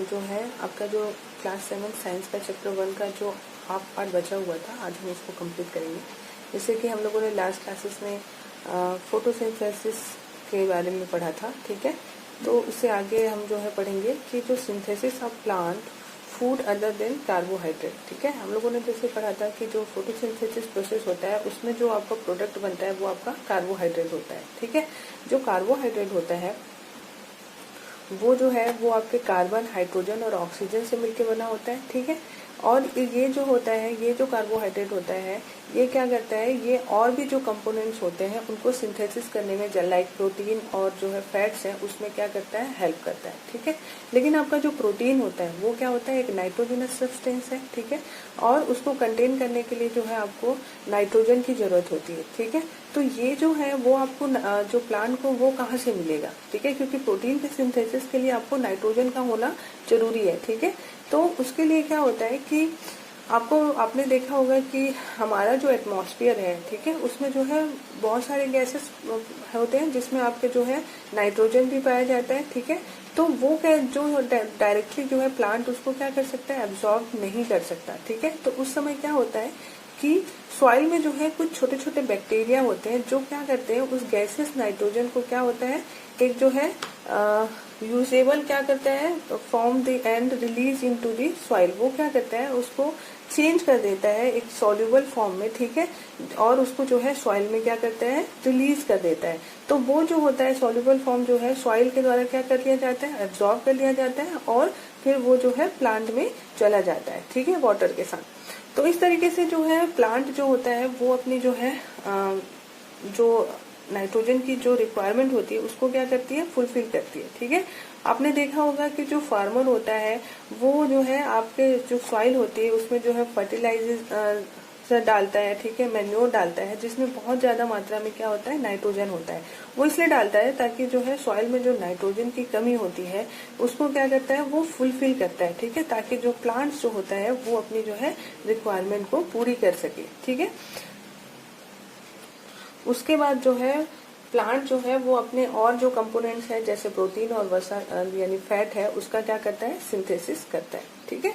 जो है आपका जो क्लास 7 साइंस का चैप्टर 1 का जो हाफ पार्ट बचा हुआ था, आज हम इसको कंप्लीट करेंगे। जैसे कि हम लोगों ने लास्ट क्लासेस में फोटोसिंथेसिस के बारे में पढ़ा था, ठीक है। तो उससे आगे हम जो है पढ़ेंगे कि जो synthesis of plant food other than carbohydrate, ठीक है। हम लोगों ने जैसे पढ़ा था कि जो फोटोसिंथेसिस प्रोसेस होता है उसमें जो आपका प्रोडक्ट बनता है वो आपका कार्बोहाइड्रेट होता है, ठीक है। जो कार्बोहाइड्रेट होता है वो जो है वो आपके कार्बन, हाइड्रोजन और ऑक्सीजन से मिलकर बना होता है, ठीक है। और ये जो होता है, ये जो कार्बोहाइड्रेट होता है, ये क्या करता है, ये और भी जो कंपोनेंट्स होते हैं उनको सिंथेसिस करने में, लाइक प्रोटीन और जो है फैट्स हैं, उसमें क्या करता है, हेल्प करता है, ठीक है। लेकिन आपका जो प्रोटीन होता है वो क्या होता है, एक नाइट्रोजनस सब्सटेंस है, ठीक है। और उसको कंटेन करने के लिए जो है आपको नाइट्रोजन की जरूरत होती है, ठीक है। तो ये जो है वो आपको जो प्लांट को वो कहाँ से मिलेगा, ठीक है, क्योंकि प्रोटीन के सिंथेसिस के लिए आपको नाइट्रोजन का होना जरूरी है, ठीक है। तो उसके लिए क्या होता है कि आपने देखा होगा कि हमारा जो एटमॉस्फेयर है, ठीक है, उसमें जो है बहुत सारे गैसेस होते हैं जिसमें आपके जो है नाइट्रोजन भी पाया जाता है, ठीक है। तो वो क्या जो डायरेक्टली जो है प्लांट उसको क्या कर सकता है, एब्जॉर्ब नहीं कर सकता, ठीक है। तो उस समय क्या होता है कि सॉइल में जो है कुछ छोटे छोटे बैक्टीरिया होते हैं जो क्या करते हैं, उस गैसेस नाइट्रोजन को क्या होता है, एक जो है यूजेबल क्या करता है, form the end release into the soil, वो क्या करता है, उसको चेंज कर देता है एक सॉल्युबल फॉर्म में, ठीक है। और उसको जो है सॉइल में क्या करता है, रिलीज कर देता है। तो वो जो होता है सॉल्युबल फॉर्म जो है सॉइल के द्वारा क्या कर लिया जाता है, एब्जॉर्ब कर लिया जाता है और फिर वो जो है प्लांट में चला जाता है, ठीक है, वाटर के साथ। तो इस तरीके से जो है प्लांट जो होता है वो अपनी जो है जो नाइट्रोजन की जो रिक्वायरमेंट होती है उसको क्या करती है, फुलफिल करती है, ठीक है। आपने देखा होगा कि जो फार्मर होता है वो जो है आपके जो सॉइल होती है उसमें जो है फर्टिलाइजर डालता है, ठीक है, मैन्योर डालता है, जिसमें बहुत ज्यादा मात्रा में क्या होता है, नाइट्रोजन होता है। वो इसलिए डालता है ताकि जो है सॉइल में जो नाइट्रोजन की कमी होती है उसको क्या करता है, वो फुलफिल करता है, ठीक है, ताकि जो प्लांट्स जो होता है वो अपनी जो है रिक्वायरमेंट को पूरी कर सके, ठीक है। उसके बाद जो है प्लांट जो है वो अपने और जो कंपोनेंट्स है जैसे प्रोटीन और वसा यानी फैट है उसका क्या करता है, सिंथेसिस करता है, ठीक है।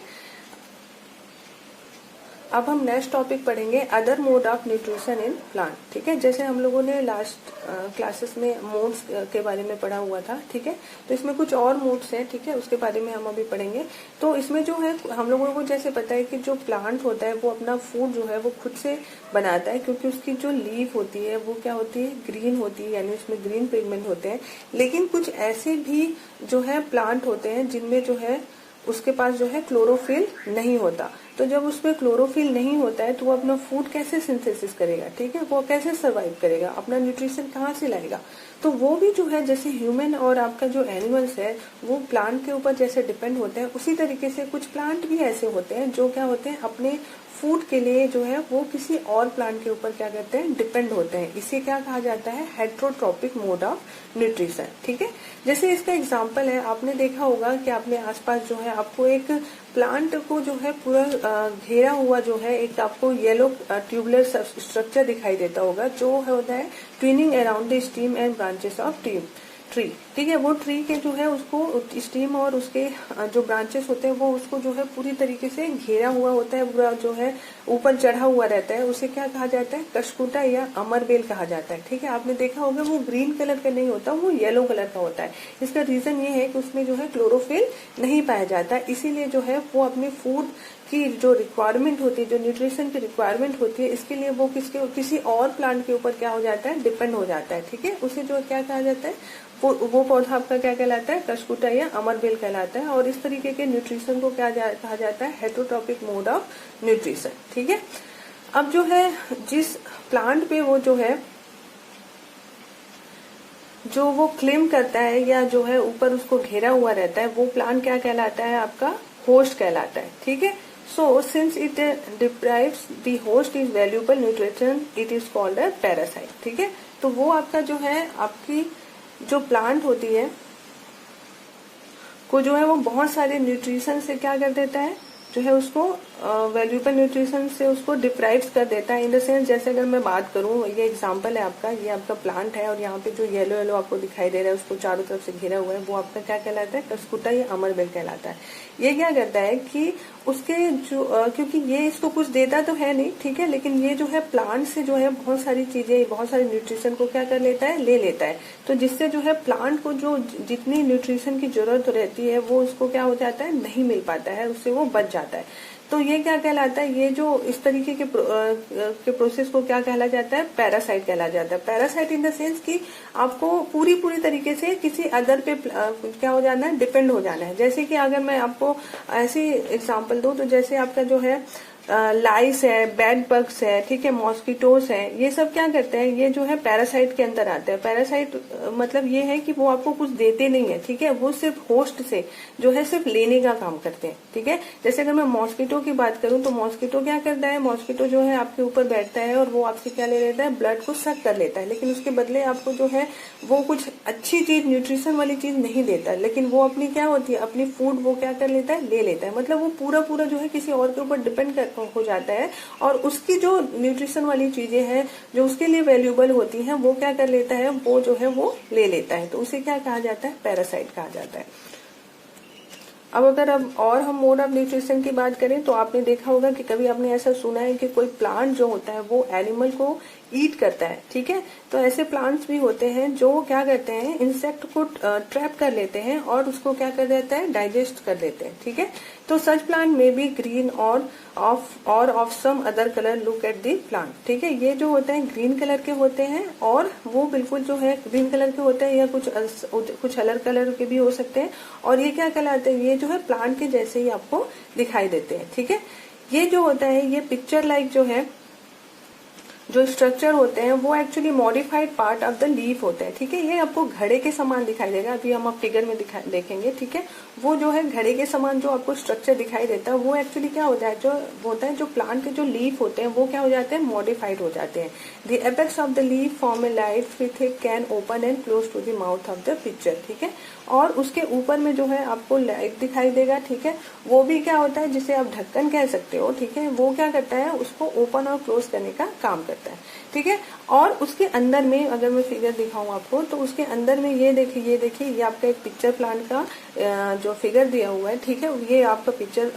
अब हम नेक्स्ट टॉपिक पढ़ेंगे other mode of nutrition in plant, ठीक है। जैसे हम लोगों ने लास्ट क्लासेस में मोड्स के बारे में पढ़ा हुआ था, ठीक है। तो इसमें कुछ और मोड्स हैं, ठीक है, उसके बारे में हम अभी पढ़ेंगे। तो इसमें जो है हम लोगों को जैसे पता है कि जो प्लांट होता है वो अपना फूड जो है वो खुद से बनाता है, क्योंकि उसकी जो लीफ होती है वो क्या होती है, ग्रीन होती है, यानी उसमें ग्रीन पिगमेंट होते हैं। लेकिन कुछ ऐसे भी जो है प्लांट होते हैं जिनमें जो है उसके पास जो है क्लोरोफिल नहीं होता। तो जब उसमें क्लोरोफिल नहीं होता है तो वो अपना फूड कैसे सिंथेसिस करेगा, ठीक है, वो कैसे सरवाइव करेगा, अपना न्यूट्रिशन कहाँ से लाएगा। तो वो भी जो है जैसे ह्यूमन और आपका जो एनिमल्स है वो प्लांट के ऊपर जैसे डिपेंड होते हैं, उसी तरीके से कुछ प्लांट भी ऐसे होते हैं जो क्या होते हैं, अपने फूड के लिए जो है वो किसी और प्लांट के ऊपर क्या करते हैं, डिपेंड होते हैं। इसे क्या कहा जाता है, हेट्रोट्रॉपिक मोड ऑफ न्यूट्रिशन, ठीक है। जैसे इसका एग्जांपल है, आपने देखा होगा कि अपने आसपास जो है आपको एक प्लांट को जो है पूरा घेरा हुआ जो है एक आपको येलो ट्यूबुलर स्ट्रक्चर दिखाई देता होगा, जो होता है twinning around the steam and branches of tree, ठीक है। वो ट्री के जो है उसको स्टीम और उसके जो ब्रांचेस होते हैं वो उसको जो है पूरी तरीके से घेरा हुआ होता है, पूरा जो है ऊपर चढ़ा हुआ रहता है। उसे क्या कहा जाता है, कशकुटा या अमरबेल कहा जाता है, ठीक है। आपने देखा होगा वो ग्रीन कलर का नहीं होता, वो येलो कलर का होता है। इसका रीजन ये है कि उसमें जो है क्लोरोफिल नहीं पाया जाता, इसीलिए जो है वो अपने फूड की जो रिक्वायरमेंट होती है, जो न्यूट्रिशन की रिक्वायरमेंट होती है, इसके लिए वो किसी और प्लांट के ऊपर क्या हो जाता है, डिपेंड हो जाता है, ठीक है। उसे जो क्या कहा जाता है, वो पौधा आपका क्या कहलाता है, कशकुटा या अमरबेल कहलाता है। और इस तरीके के न्यूट्रिशन को क्या कहा जाता है, हेट्रोट्रॉपिक मोड ऑफ न्यूट्रिशन, ठीक है। अब जो है जिस प्लांट पे वो जो है जो वो क्लेम करता है या जो है ऊपर उसको घेरा हुआ रहता है, वो प्लांट क्या कहलाता है, आपका होस्ट कहलाता है, ठीक है। So since it deprives the host is valuable nutrition, it is called a parasite, ठीक है। तो वो आपका जो है आपकी जो प्लांट होती है को जो है वो बहुत सारे न्यूट्रिशन से क्या कर देता है, जो है उसको वैल्यूएबल न्यूट्रिशन से उसको डिप्राइव कर देता है। इन द सेंस, जैसे अगर मैं बात करूं, ये एग्जांपल है आपका, ये आपका प्लांट है और यहाँ पे जो येलो येलो आपको दिखाई दे रहा है उसको चारों तरफ से घिरा हुआ है, वो आपका क्या कहलाता है? कसकुटा या अमरबेल कहलाता है। ये क्या करता है कि उसके जो क्योंकि ये इसको कुछ देता तो है नहीं, ठीक है, लेकिन ये जो है प्लांट से जो है बहुत सारी चीजें, बहुत सारी न्यूट्रिशन को क्या कर लेता है? ले लेता है। तो जिससे जो है प्लांट को जो जितनी न्यूट्रिशन की जरूरत रहती है वो उसको क्या हो जाता है? नहीं मिल पाता है, उससे वो बच जाता है। तो ये क्या कहलाता है? ये जो इस तरीके के प्रोसेस को क्या कहला जाता है? पैरासाइट कहला जाता है। पैरासाइट इन द सेंस कि आपको पूरी तरीके से किसी अदर पे क्या हो जाना है? डिपेंड हो जाना है। जैसे कि अगर मैं आपको ऐसी एग्जांपल दूं, तो जैसे आपका जो है लाइस है, बेड बग्स है, ठीक है, मॉस्किटोस है, ये सब क्या करते हैं? ये जो है पैरासाइट के अंदर आते हैं। पैरासाइट मतलब ये है कि वो आपको कुछ देते नहीं है, ठीक है, वो सिर्फ होस्ट से जो है सिर्फ लेने का काम करते हैं, ठीक है। जैसे अगर मैं मॉस्किटो की बात करूं, तो मॉस्किटो क्या करता है? मॉस्किटो जो है आपके ऊपर बैठता है और वो आपसे क्या ले लेता है? ब्लड को सक कर लेता है, लेकिन उसके बदले आपको जो है वो कुछ अच्छी चीज, न्यूट्रिशन वाली चीज नहीं देता, लेकिन वो अपनी क्या होती है? अपनी फूड वो क्या कर लेता है? ले लेता है। मतलब वो पूरा जो है किसी और के ऊपर डिपेंड हो जाता है, और उसकी जो न्यूट्रिशन वाली चीजें हैं जो उसके लिए वैल्यूएबल होती हैं वो क्या कर लेता है? वो जो है वो ले लेता है। तो उसे क्या कहा जाता है? पैरासाइट कहा जाता है। अब अगर हम मोड ऑफ न्यूट्रिशन की बात करें, तो आपने देखा होगा कि कभी आपने ऐसा सुना है कि कोई प्लांट जो होता है वो एनिमल को ईट करता है, ठीक है। तो ऐसे प्लांट्स भी होते हैं जो क्या करते हैं? इंसेक्ट को ट्रैप कर लेते हैं और उसको क्या कर देता है? डाइजेस्ट कर देते हैं, ठीक है। तो सच प्लांट में बी ग्रीन और of some other colour, look at the plant, ठीक है। ये जो होते हैं ग्रीन कलर के होते हैं, और वो बिल्कुल जो है ग्रीन कलर के होते हैं, या कुछ अलग कलर के भी हो सकते हैं, और ये क्या कहलाते हैं? ये जो है प्लांट के जैसे ही आपको दिखाई देते हैं, ठीक है। ये जो होता है, ये पिक्चर लाइक जो है, जो स्ट्रक्चर होते हैं वो actually modified part of the leaf होते हैं, ठीक है। ये आपको घड़े के समान दिखाई देगा, अभी हम फिगर में देखेंगे, ठीक है। वो जो है घड़े के समान जो आपको स्ट्रक्चर दिखाई देता है वो एक्चुअली क्या होता है? जो प्लांट के जो लीफ होते हैं वो क्या हो जाते हैं? मॉडिफाइड हो जाते हैं। The apex of the leaf form a light with a can open and close to the mouth of the picture, ठीक है। और उसके ऊपर में जो है आपको लाइट दिखाई देगा, ठीक है। वो भी क्या होता है? जिसे आप ढक्कन कह सकते हो, ठीक है। वो क्या करता है? उसको ओपन और क्लोज करने का काम करता है, ठीक है। और उसके अंदर में अगर मैं फिगर दिखाऊं आपको, तो उसके अंदर में ये देखिए ये आपका एक पिक्चर प्लांट का जो फिगर दिया हुआ है, ठीक है। ये आपका पिक्चर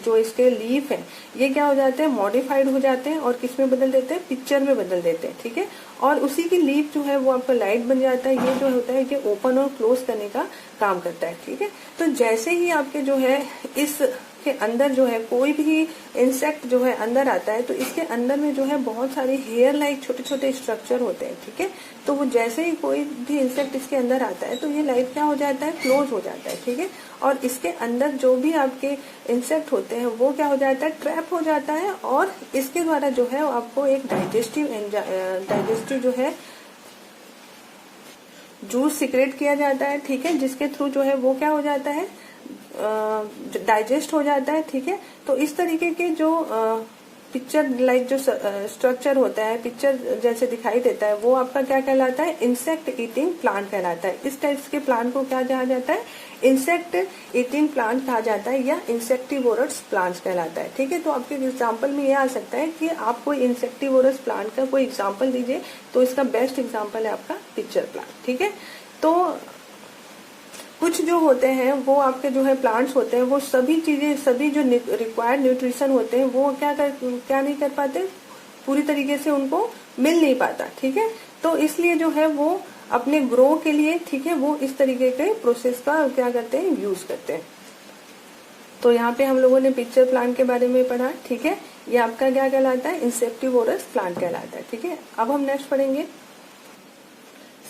जो इसके लीफ है ये क्या हो जाते हैं? मॉडिफाइड हो जाते हैं, और किस में बदल देते हैं? पिक्चर में बदल देते हैं, ठीक है। और उसी की लीफ जो है वो आपका लाइट बन जाता है। ये जो होता है कि ओपन और क्लोज करने का काम करता है, ठीक है। तो जैसे ही आपके जो है इस के अंदर जो है कोई भी इंसेक्ट जो है अंदर आता है, तो इसके अंदर में जो है बहुत सारे हेयर लाइक छोटे छोटे स्ट्रक्चर होते हैं, ठीक है। तो वो जैसे ही कोई भी इंसेक्ट इसके अंदर आता है, तो ये लाइट क्या हो जाता है? क्लोज हो जाता है, ठीक है। और इसके अंदर जो भी आपके इंसेक्ट होते हैं वो क्या हो जाता है? ट्रैप हो जाता है, और इसके द्वारा जो है आपको एक डाइजेस्टिव जो है जूस सिक्रेट किया जाता है, ठीक है, जिसके थ्रू जो है वो क्या हो जाता है? डाइजेस्ट हो जाता है, ठीक है। तो इस तरीके के जो पिक्चर लाइक जो स्ट्रक्चर होता है, पिक्चर जैसे दिखाई देता है, वो आपका क्या कहलाता है? इंसेक्ट ईटिंग प्लांट कहलाता है। इस टाइप के प्लांट को क्या कहा जाता है? इंसेक्ट ईटिंग प्लांट कहा जाता है, या इंसेक्टिवोरस प्लांट्स कहलाता है, ठीक है। तो आपके एग्जाम्पल में ये आ सकता है कि आप कोई इंसेक्टिवोरस प्लांट का कोई एग्जाम्पल दीजिए, तो इसका बेस्ट एग्जाम्पल है आपका पिक्चर प्लांट, ठीक है। तो कुछ जो होते हैं वो आपके जो है प्लांट्स होते हैं, वो सभी जो रिक्वायर्ड न्यूट्रिशन होते हैं वो क्या नहीं कर पाते? पूरी तरीके से उनको मिल नहीं पाता, ठीक है। तो इसलिए जो है वो अपने ग्रो के लिए, ठीक है, वो इस तरीके के प्रोसेस का क्या करते हैं? यूज करते हैं। तो यहाँ पे हम लोगों ने पिक्चर प्लांट के बारे में पढ़ा, ठीक है। ये आपका क्या कहलाता है? इंसेक्टिवोरस प्लांट कहलाता है, ठीक है। अब हम नेक्स्ट पढ़ेंगे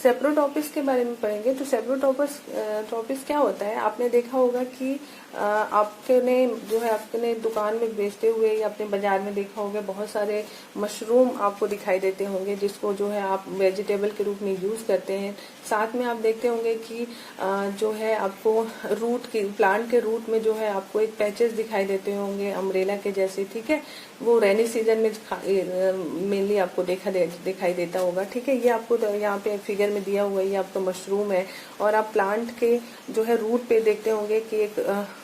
सेप्रोटोपिस के बारे में पढ़ेंगे। तो सेप्रोटोपिस क्या होता है? आपने देखा होगा कि आपने दुकान में बेचते हुए या अपने बाजार में देखा होगा बहुत सारे मशरूम आपको दिखाई देते होंगे, जिसको जो है आप वेजिटेबल के रूप में यूज करते हैं। साथ में आप देखते होंगे कि जो है आपको रूट के प्लांट के रूट में जो है आपको एक पैचेस दिखाई देते होंगे अम्ब्रेला के जैसे, ठीक है। वो रेनी सीजन में मेनली आपको दिखाई देता होगा, ठीक है। ये आपको यहाँ पे फिगर में दिया हुआ है, ये आपका मशरूम है और आप प्लांट के जो है रूट पे देखते होंगे कि एक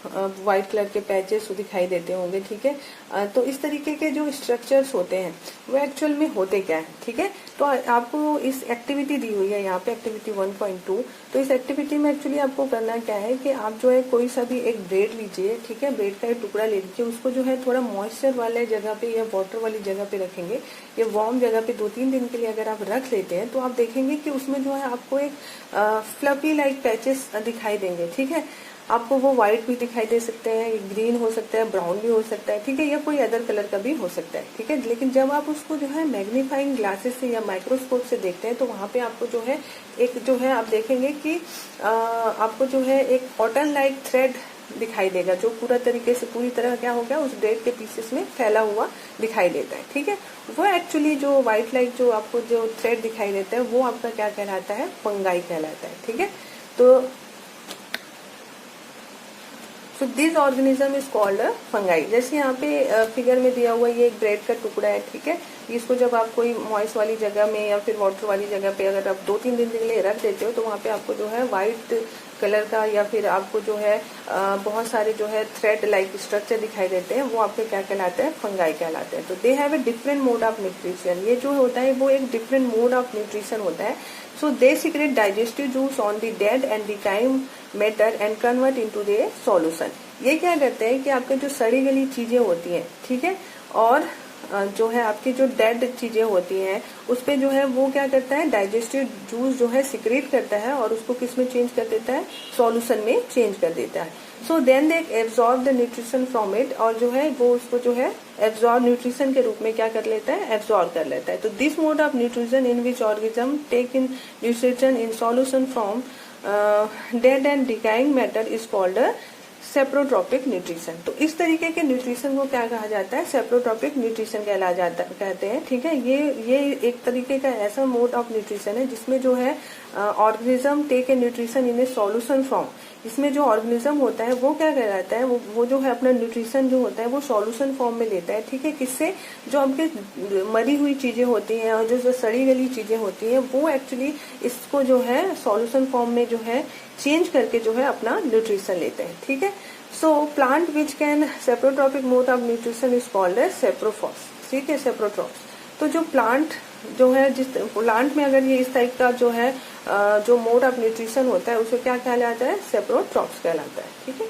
व्हाइट कलर के पैचेस दिखाई देते होंगे, ठीक है। तो इस तरीके के जो स्ट्रक्चर्स होते हैं वो एक्चुअल में होते क्या है, ठीक है। तो आपको इस एक्टिविटी दी हुई है यहाँ पे एक्टिविटी 1.2। तो इस एक्टिविटी में एक्चुअली आपको करना क्या है कि आप जो है कोई सा भी एक ब्रेड लीजिए, ठीक है। ब्रेड का एक टुकड़ा ले लीजिए, उसको जो है थोड़ा मॉइस्चर वाले जगह पे या वाटर वाली जगह पे रखेंगे या वार्म जगह पे 2-3 दिन के लिए अगर आप रख लेते हैं तो आप देखेंगे कि उसमें जो है आपको एक फ्लफी लाइक पैचेस दिखाई देंगे, ठीक है। आपको वो व्हाइट भी दिखाई दे सकते हैं, ग्रीन हो सकता है, ब्राउन भी हो सकता है, ठीक है, या कोई अदर कलर का भी हो सकता है, ठीक है। लेकिन जब आप उसको जो है मैग्नीफाइंग ग्लासेस से या माइक्रोस्कोप से देखते हैं तो वहां पे आपको जो है एक जो है आप देखेंगे कि आपको जो है एक कॉटन लाइक थ्रेड दिखाई देगा जो पूरा तरीके से पूरी तरह क्या हो गया उस ब्रेड के पीसेस में फैला हुआ दिखाई देता है, ठीक है। वो एक्चुअली जो व्हाइट लाइक जो आपको जो थ्रेड दिखाई देता है वो आपका क्या कहलाता है, फंगाई कहलाता है, ठीक है। तो this organism is called a fungi. जैसे यहाँ पे फिगर में दिया हुआ ये एक ब्रेड का टुकड़ा है, ठीक है। इसको जब आप कोई मॉइस्ट वाली जगह में या फिर वाटर वाली जगह पे अगर आप 2-3 दिन के लिए रख देते हो तो वहाँ पे आपको जो है व्हाइट कलर का या फिर आपको जो है बहुत सारे जो है थ्रेड लाइक स्ट्रक्चर दिखाई देते हैं, वो आपके क्या कहलाते हैं, फंगाई कहलाते हैं। तो they have a different mode of nutrition. ये जो होता है वो एक डिफरेंट मोड ऑफ न्यूट्रिशन होता है। So they secrete digestive juice on the dead and decaying matter and convert into the solution। ये क्या करते हैं कि आपके जो सड़ी गली चीजें होती हैं, ठीक है, और जो है आपकी जो डेड चीजें होती हैं उस पे जो है वो क्या करता है, डाइजेस्टिव जूस जो है सिक्रेट करता है और उसको किस में चेंज कर देता है, सॉल्यूशन में चेंज कर देता है। So then they absorb the nutrition from it, और जो है वो उसको जो है एब्जॉर्ब न्यूट्रिशन के रूप में क्या कर लेता है, एब्जॉर्ब कर लेता है। तो this mode of nutrition in which organism take in nutrition in solution from dead and decaying matter is called saprotrophic nutrition. तो इस तरीके के न्यूट्रिशन को क्या कहा जाता है, सेप्रोट्रॉपिक न्यूट्रिशन कहते हैं, ठीक है। ये एक तरीके का ऐसा मोड ऑफ न्यूट्रिशन है जिसमें जो है organism take a nutrition in a solution form. इसमें जो ऑर्गेनिज्म होता है वो क्या कहलाता है, वो जो है अपना न्यूट्रिशन जो होता है वो सॉल्यूशन फॉर्म में लेता है, ठीक है। किससे, जो आपके मरी हुई चीजें होती हैं और जो सड़ी गली चीजें होती हैं वो एक्चुअली इसको जो है सॉल्यूशन फॉर्म में जो है चेंज करके जो है अपना न्यूट्रिशन लेते हैं, ठीक है। So plant which can saprotrophic mode of nutrition is called as saprophytes, ठीक है, सेप्रोट्रॉप्स। तो जो प्लांट जो है, जिस प्लांट में अगर ये इस टाइप का जो है जो मोड ऑफ न्यूट्रिशन होता है उसे क्या कहलाता है, सेप्रोट्रॉप्स कहलाता है, ठीक है।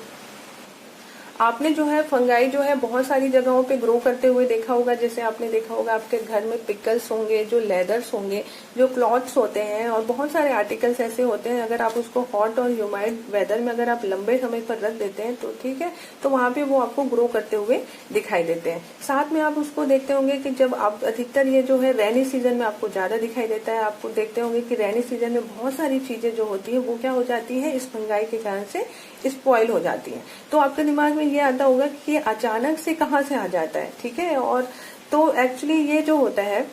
आपने जो है फंगाई जो है बहुत सारी जगहों पे ग्रो करते हुए देखा होगा। जैसे आपने देखा होगा आपके घर में पिकल्स होंगे, जो लेदर्स होंगे, जो क्लॉथ्स होते हैं और बहुत सारे आर्टिकल्स ऐसे होते हैं, अगर आप उसको हॉट और ह्यूमाइड वेदर में अगर आप लंबे समय पर रख देते हैं तो ठीक है, तो वहां पे वो आपको ग्रो करते हुए दिखाई देते हैं। साथ में आप उसको देखते होंगे कि जब आप अधिकतर ये जो है रेनी सीजन में आपको ज्यादा दिखाई देता है। आपको देखते होंगे कि रेनी सीजन में बहुत सारी चीजें जो होती है वो क्या हो जाती है, इस फंगाई के कारण से स्पॉइल हो जाती है। तो आपके दिमाग में ये आता होगा कि ये अचानक से कहाँ से आ जाता है, ठीक है। और तो एक्चुअली ये जो होता है,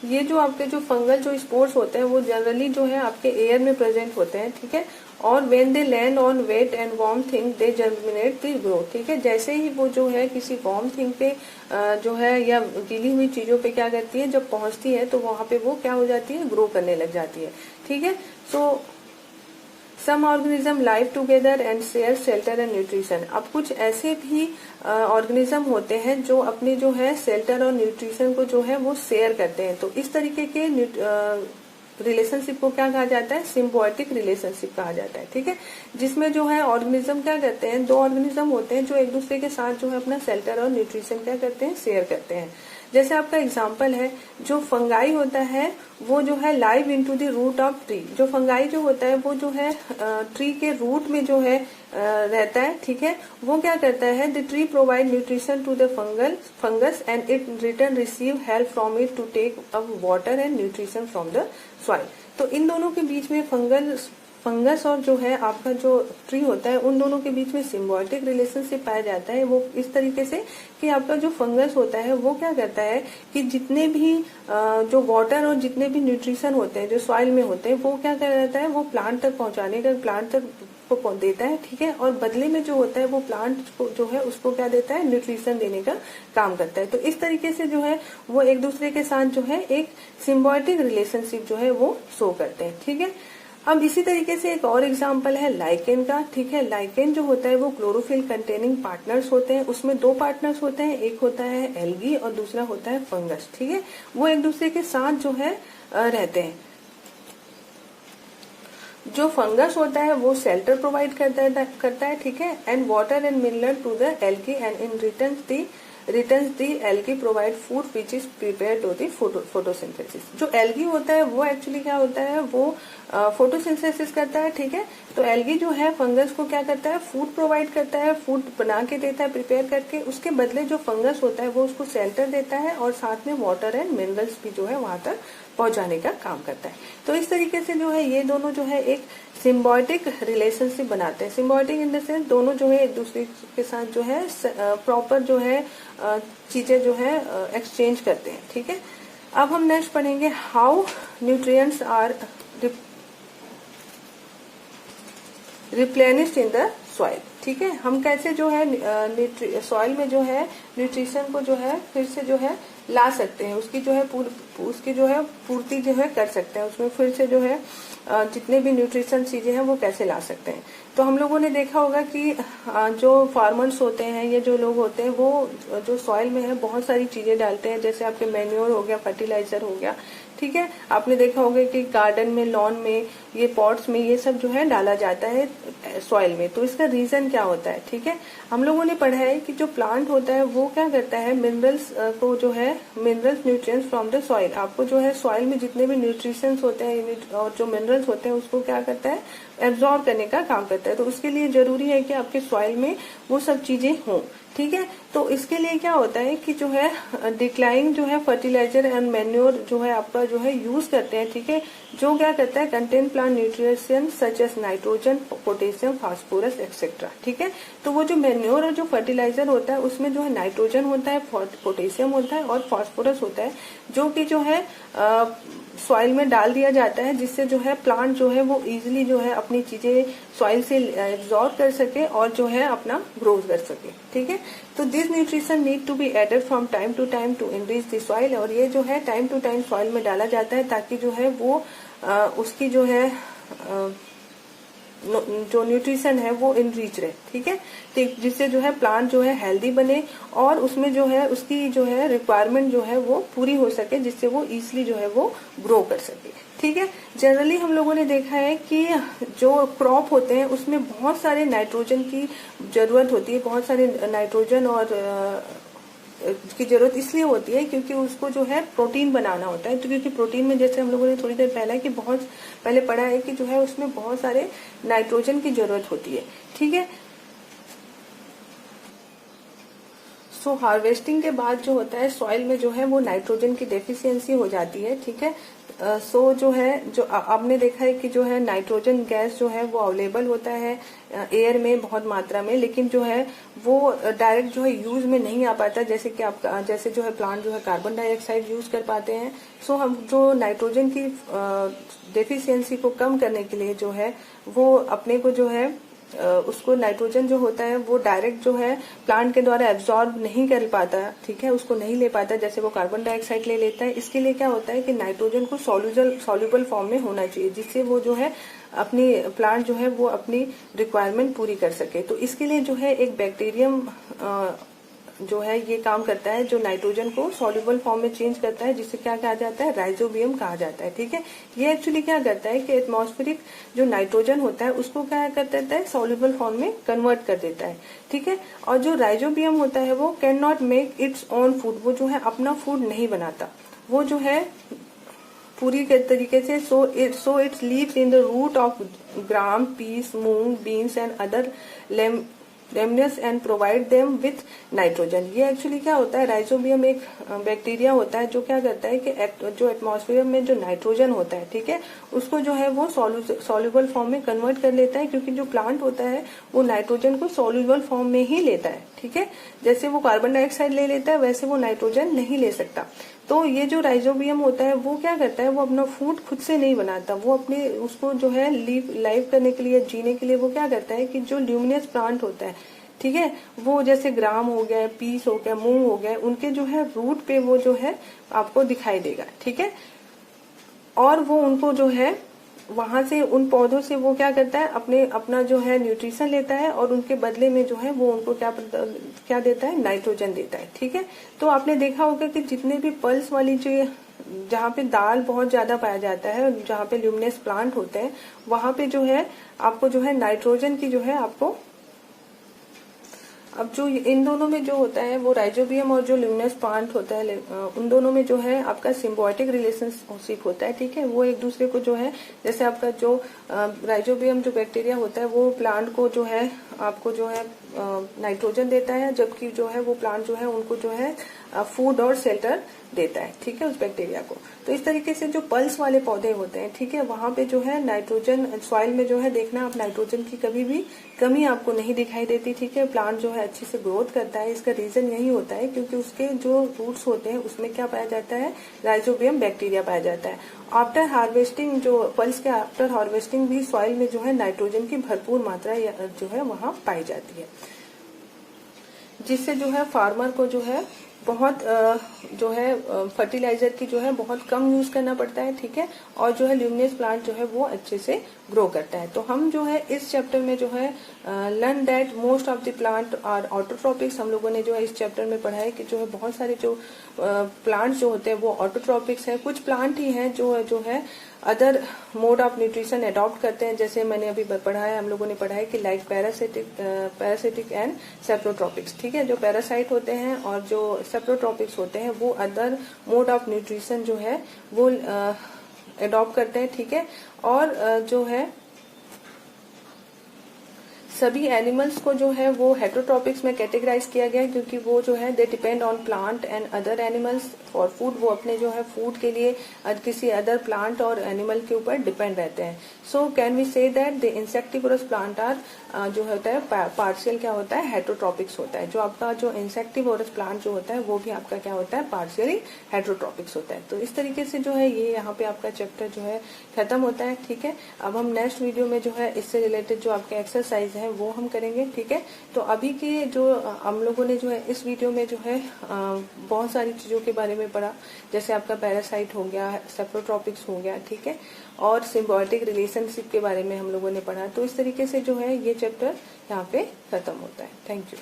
ये जो आपके जो फंगल जो स्पोर्स होते हैं वो जनरली जो है आपके एयर में प्रेजेंट होते हैं, ठीक है। और when they land on wet and warm thing they germinate the growth, ठीक है। जैसे ही वो जो है किसी वार्म थिंग पे जो है या गीली हुई चीजों पे क्या करती है, जब पहुंचती है तो वहां पे वो क्या हो जाती है, ग्रो करने लग जाती है, ठीक है। So some organism live together and share shelter and nutrition. अब कुछ ऐसे भी ऑर्गेनिज्म होते हैं जो अपने जो है शेल्टर और न्यूट्रिशन को जो है वो शेयर करते हैं। तो इस तरीके के रिलेशनशिप को क्या कहा जाता है, सिम्बायोटिक रिलेशनशिप कहा जाता है, ठीक है। जिसमें जो है ऑर्गेनिज्म क्या करते हैं, दो ऑर्गेनिज्म होते हैं जो एक दूसरे के साथ जो है अपना शेल्टर और न्यूट्रिशन क्या करते हैं, शेयर करते हैं। जैसे आपका एग्जाम्पल है, जो फंगाई होता है वो जो है live into the root of tree. जो फंगाई जो होता है वो जो है ट्री के रूट में जो है रहता है, ठीक है। वो क्या करता है, the tree provide nutrition to the fungus and it return receive help from it to take up water and nutrition from the soil. तो इन दोनों के बीच में फंगस और जो है आपका जो ट्री होता है उन दोनों के बीच में सिम्बायोटिक रिलेशनशिप पाया जाता है। वो इस तरीके से कि आपका जो फंगस होता है वो क्या करता है कि जितने भी जो वाटर और जितने भी न्यूट्रिशन होते हैं जो सॉइल में होते हैं वो क्या कर जाता है, वो प्लांट तक पहुंचाने का, प्लांट तक को देता है, ठीक है। और बदले में जो होता है वो प्लांट को जो है उसको क्या देता है, न्यूट्रिशन देने का काम करता है। तो इस तरीके से जो है वो एक दूसरे के साथ जो है एक सिम्बायोटिक रिलेशनशिप जो है वो शो करते हैं, ठीक है। अब इसी तरीके से एक और एग्जांपल है लाइकेन का, ठीक है। लाइकेन जो होता है वो क्लोरोफिल कंटेनिंग पार्टनर्स होते हैं, उसमें दो पार्टनर्स होते हैं, एक होता है एल्गी और दूसरा होता है फंगस, ठीक है। वो एक दूसरे के साथ जो है रहते हैं। जो फंगस होता है वो शेल्टर प्रोवाइड करता है, ठीक है, and water and mineral to the algae and in return the algae provide food which is prepare to the photosynthesis. जो एल्गी होता है वो एक्चुअली क्या होता है, वो फोटोसिंथेसिस करता है, ठीक है। तो एल्गी जो है फंगस को क्या करता है, फूड प्रोवाइड करता है, फूड बना के देता है प्रिपेयर करके। उसके बदले जो फंगस होता है वो उसको शेल्टर देता है और साथ में वाटर एंड मिनरल्स भी जो है वहां तक पहुंचाने का काम करता है। तो इस तरीके से जो है ये दोनों जो है एक सिम्बायोटिक रिलेशनशिप बनाते हैं। सिम्बायोटिक इन द सेंस दोनों जो है एक दूसरे के साथ जो है प्रॉपर जो है चीजें जो है एक्सचेंज करते हैं, ठीक है। अब हम नेक्स्ट पढ़ेंगे how nutrients are replenished in the soil, ठीक है। हम कैसे जो है सॉइल में जो है न्यूट्रिशन को जो है फिर से जो है ला सकते हैं, उसकी जो है पूर्ति जो है कर सकते हैं, उसमें फिर से जो है जितने भी न्यूट्रिशन चीजें हैं वो कैसे ला सकते हैं। तो हम लोगों ने देखा होगा कि जो फार्मर्स होते हैं या जो लोग होते हैं वो जो सॉइल में है बहुत सारी चीजें डालते हैं, जैसे आपके मैन्योर हो गया, फर्टिलाइजर हो गया, ठीक है। आपने देखा होगा कि गार्डन में, लॉन में, ये पॉट्स में ये सब जो है डाला जाता है सॉइल में। तो इसका रीजन क्या होता है, ठीक है। हम लोगों ने पढ़ा है कि जो प्लांट होता है वो क्या करता है, मिनरल्स को जो है minerals nutrients from the soil, आपको जो है सॉइल में जितने भी न्यूट्रिशंस होते हैं और जो मिनरल्स होते हैं उसको क्या करता है, एब्जॉर्ब करने का काम करता है। तो उसके लिए जरूरी है कि आपके सॉइल में वो सब चीजें हों, ठीक है। तो इसके लिए क्या होता है कि जो है डिक्लाइन जो है फर्टिलाइजर एंड मैन्योर जो है आपका जो है यूज करते हैं, ठीक है, जो क्या करता है contain plant nutrition such as nitrogen, potassium, phosphorus etcetera, ठीक है। तो वो जो मैन्योर और जो फर्टिलाइजर होता है उसमें जो है नाइट्रोजन होता है, पोटेशियम होता है और फास्फोरस होता है, जो कि जो है सॉइल में डाल दिया जाता है, जिससे जो है प्लांट जो है वो इजीली जो है अपनी चीजें सॉइल से एब्जॉर्ब कर सके और जो है अपना ग्रोथ कर सके, ठीक है। तो this nutrition need to be added from time to time to enrich the soil, और ये जो है टाइम टू टाइम सॉइल में डाला जाता है ताकि जो है वो उसकी जो है जो न्यूट्रिशन है वो इनरीच रहे, ठीक है, जिससे जो है प्लांट जो है हेल्दी बने और उसमें जो है उसकी जो है रिक्वायरमेंट जो है वो पूरी हो सके, जिससे वो इजिली जो है वो ग्रो कर सके, ठीक है। जनरली हम लोगों ने देखा है कि जो क्रॉप होते हैं उसमें बहुत सारे नाइट्रोजन की जरूरत होती है, बहुत सारे नाइट्रोजन और की जरूरत इसलिए होती है क्योंकि उसको जो है प्रोटीन बनाना होता है। तो क्योंकि प्रोटीन में जैसे हम लोगों ने थोड़ी देर पहले कि बहुत पहले पढ़ा है कि जो है उसमें बहुत सारे नाइट्रोजन की जरूरत होती है, ठीक है। सो हार्वेस्टिंग के बाद जो होता है सॉइल में जो है वो नाइट्रोजन की डेफिशिएंसी हो जाती है, ठीक है। सो जो है जो आपने देखा है कि जो है नाइट्रोजन गैस जो है वो अवेलेबल होता है एयर में बहुत मात्रा में, लेकिन जो है वो डायरेक्ट जो है यूज में नहीं आ पाता, जैसे कि आपका जैसे जो है प्लांट जो है कार्बन डाइऑक्साइड यूज कर पाते हैं। सो हम जो नाइट्रोजन की डेफिशिएंसी को कम करने के लिए जो है वो अपने को जो है उसको नाइट्रोजन जो होता है वो डायरेक्ट जो है प्लांट के द्वारा एब्जॉर्ब नहीं कर पाता, ठीक है, उसको नहीं ले पाता जैसे वो कार्बन डाइऑक्साइड ले लेता है। इसके लिए क्या होता है कि नाइट्रोजन को सॉल्युबल फॉर्म में होना चाहिए, जिससे वो जो है अपनी प्लांट जो है वो अपनी रिक्वायरमेंट पूरी कर सके। तो इसके लिए जो है एक बैक्टीरियम जो है ये काम करता है, जो नाइट्रोजन को सॉल्युबल फॉर्म में चेंज करता है, जिससे क्या कहा जाता है, राइजोबियम कहा जाता है, ठीक है। ये एक्चुअली क्या करता है कि एटमॉस्फेरिक जो नाइट्रोजन होता है उसको क्या कर देता है, सॉल्युबल फॉर्म में कन्वर्ट कर देता है, ठीक है। और जो राइजोबियम होता है वो can not make its own food, वो जो है अपना फूड नहीं बनाता, वो जो है पूरी तरीके से so it's lives in the root of gram, peas, moong, beans and other leguminous and provide them with nitrogen. ये एक्चुअली क्या होता है, राइजोबियम एक बैक्टीरिया होता है जो क्या करता है कि जो एटमॉस्फेयर में जो नाइट्रोजन होता है, ठीक है, उसको जो है वो सॉल्युबल फॉर्म में कन्वर्ट कर लेता है, क्योंकि जो प्लांट होता है वो नाइट्रोजन को सॉल्युबल फॉर्म में ही लेता है, ठीक है। जैसे वो कार्बन डाइऑक्साइड ले लेता है वैसे वो नाइट्रोजन नहीं ले सकता। तो ये जो राइजोबियम होता है वो क्या करता है, वो अपना फूड खुद से नहीं बनाता, वो अपने उसको जो है लाइव करने के लिए, जीने के लिए वो क्या करता है कि जो ल्यूमिनस प्लांट होता है, ठीक है, वो जैसे ग्राम हो गया, पीस हो गया, मूंग हो गया, उनके जो है रूट पे वो जो है आपको दिखाई देगा, ठीक है। और वो उनको जो है वहां से, उन पौधों से वो क्या करता है, अपना जो है न्यूट्रिशन लेता है और उनके बदले में जो है वो उनको क्या देता है, नाइट्रोजन देता है, ठीक है। तो आपने देखा होगा कि जितने भी पल्स वाली जो, जहाँ पे दाल बहुत ज्यादा पाया जाता है, जहाँ पे ल्यूमिनस प्लांट होते हैं, वहां पे जो है आपको जो है नाइट्रोजन की जो है आपको, अब जो इन दोनों में जो होता है वो राइजोबियम और जो ल्यूमिनस प्लांट होता है, उन दोनों में जो है आपका सिम्बायोटिक रिलेशनशिप होता है, ठीक है। वो एक दूसरे को जो है, जैसे आपका जो राइजोबियम जो बैक्टीरिया होता है वो प्लांट को जो है आपको जो है नाइट्रोजन देता है, जबकि जो है वो प्लांट जो है उनको जो है फूड और शेल्टर देता है, ठीक है, उस बैक्टीरिया को। तो इस तरीके से जो पल्स वाले पौधे होते हैं, ठीक है, वहां पे जो है नाइट्रोजन, सॉइल में जो है देखना आप, नाइट्रोजन की कभी भी कमी आपको नहीं दिखाई देती, ठीक है। प्लांट जो है अच्छे से ग्रोथ करता है। इसका रीजन यही होता है क्योंकि उसके जो रूट्स होते हैं उसमें क्या पाया जाता है, राइजोबियम बैक्टीरिया पाया जाता है। आफ्टर हार्वेस्टिंग, जो पल्स के आफ्टर हार्वेस्टिंग भी सॉइल में जो है नाइट्रोजन की भरपूर मात्रा जो है वहां पाई जाती है, जिससे जो है फार्मर को जो है बहुत जो है फर्टिलाइजर की जो है बहुत कम यूज करना पड़ता है, ठीक है। और जो है ल्यूमिनस प्लांट जो है वो अच्छे से ग्रो करता है। तो हम जो है इस चैप्टर में जो है learn that most of the plant are autotrophics, हम लोगों ने जो है इस चैप्टर में पढ़ा है कि जो है बहुत सारे जो प्लांट्स जो होते हैं वो ऑटोट्रॉपिक्स है। कुछ प्लांट ही हैं जो है other mode of nutrition adopt करते हैं, जैसे मैंने अभी पढ़ा है, हम लोगों ने पढ़ा है कि लाइक पैरासिटिक एंड सेप्रोट्रॉपिक्स, ठीक है। जो पैरासाइट होते हैं और जो सेप्रोट्रॉपिक्स होते हैं वो अदर मोड ऑफ न्यूट्रिशन जो है वो अडॉप्ट करते हैं, ठीक है। और जो है सभी एनिमल्स को जो है वो हेटरोट्रॉपिक्स में कैटेगराइज किया गया है, क्योंकि वो जो है they depend on plant and other animals for food, वो अपने जो है फूड के लिए किसी अदर प्लांट और एनिमल के ऊपर डिपेंड रहते हैं। So can we say that the insectivorous plant are जो होता है पार्शियल क्या होता है, हेटरोट्रॉपिक्स होता है। जो आपका जो इंसेक्टिवोरस प्लांट जो होता है वो भी आपका क्या होता है, पार्शियली हेटरोट्रॉपिक्स होता है। तो इस तरीके से जो है ये यहाँ पे आपका चैप्टर जो है खत्म होता है, ठीक है। अब हम नेक्स्ट वीडियो में जो है इससे रिलेटेड जो आपके एक्सरसाइज है वो हम करेंगे, ठीक है। तो अभी के जो हम लोगों ने जो है इस वीडियो में जो है बहुत सारी चीजों के बारे में पढ़ा, जैसे आपका पैरासाइट हो गया, सेप्रोट्रॉपिक्स हो गया, ठीक है, और सिम्बायोटिक रिलेशनशिप के बारे में हम लोगों ने पढ़ा। तो इस तरीके से जो है ये चैप्टर यहाँ पे खत्म होता है। Thank you.